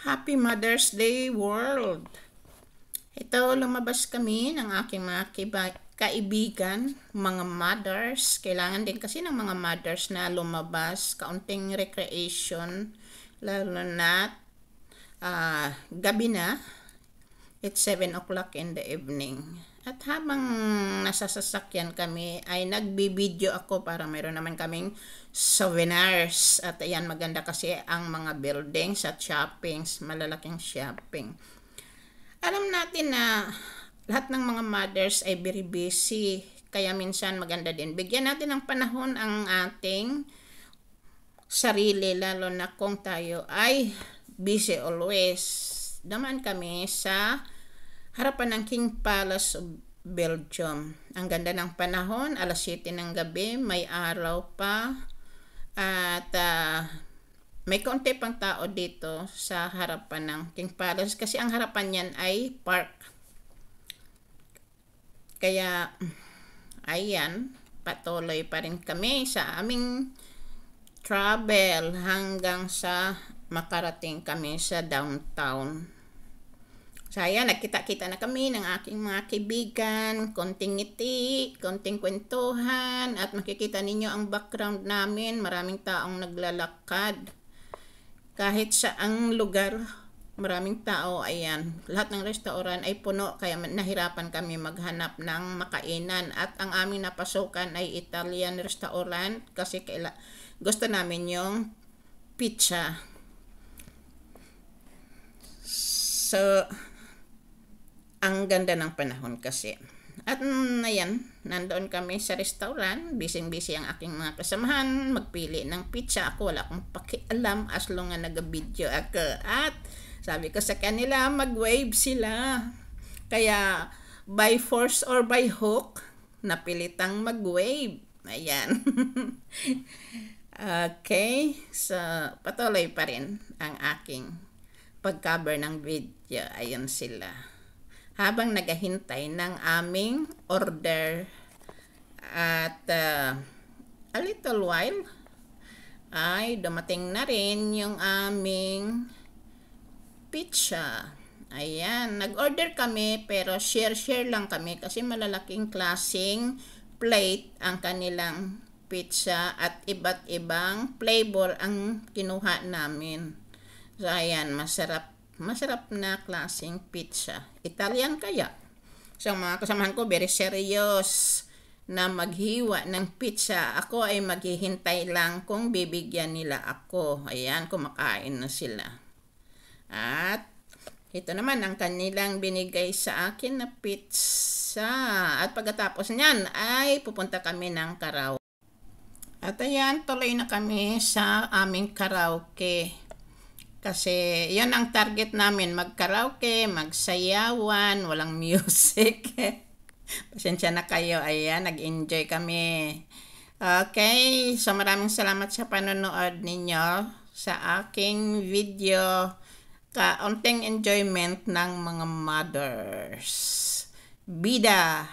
Happy Mother's Day World! Ito, lumabas kami ng aking mga kaibigan, mga mothers. Kailangan din kasi ng mga mothers na lumabas, kaunting recreation, lalo na gabi na. It's 7 o'clock in the evening. At habang nasa sasakyan kami, ay nagbibideo ako para mayroon naman kaming souvenirs. At ayan, maganda kasi ang mga buildings at shoppings, malalaking shopping. Alam natin na lahat ng mga mothers ay very busy. Kaya minsan maganda din. Bigyan natin ng panahon ang ating sarili, lalo na kung tayo ay busy always. Daman kami sa harapan ng King Palace of Belgium. Ang ganda ng panahon, alas 7 ng gabi, may araw pa. At may kaunti pang tao dito sa harapan ng King Palace kasi ang harapan niyan ay park. Kaya, ayan, patuloy pa rin kami sa aming travel hanggang sa makarating kami sa downtown. So, ayan, nagkita-kita na kami ng aking mga kaibigan, konting ngiti, konting kwentuhan, at makikita ninyo ang background namin, maraming taong naglalakad. Kahit saang lugar, maraming tao, ayan. Lahat ng restaurant ay puno, kaya nahirapan kami maghanap ng makainan. At ang aming napasukan ay Italian restaurant kasi gusto namin yung pizza. So, ang ganda ng panahon kasi. At ayan, nandoon kami sa restaurant, busy-busy ang aking mga kasamahan, magpili ng pizza. Ako wala akong pakialam as long na nag-video ako. At sabi ko sa kanila, mag-wave sila. Kaya by force or by hook, napilitang mag-wave. Ayan. Okay, so patuloy pa rin ang aking pag-cover ng video. Ayan sila. Habang naghahintay ng aming order at a little while ay dumating na rin yung aming pizza. Ayan, nag-order kami pero share lang kami kasi malalaking klaseng plate ang kanilang pizza at iba't ibang flavor ang kinuha namin. So ayan, masarap na klaseng pizza. Italian kaya. So mga kasamahan ko, very serious na maghiwa ng pizza. Ako ay maghihintay lang kung bibigyan nila ako. Ayan, kumakain na sila. At ito naman ang kanilang binigay sa akin na pizza. At pagkatapos niyan ay pupunta kami ng karaoke. At ayan, tuloy na kami sa aming karaoke. Kasi yon ang target namin, mag-karaoke, magsayawan, walang music. Pasensya na kayo, ayan, nag-enjoy kami. Okay, so maraming salamat sa panonood ninyo sa aking video. Kaunting enjoyment ng mga mothers. Bida!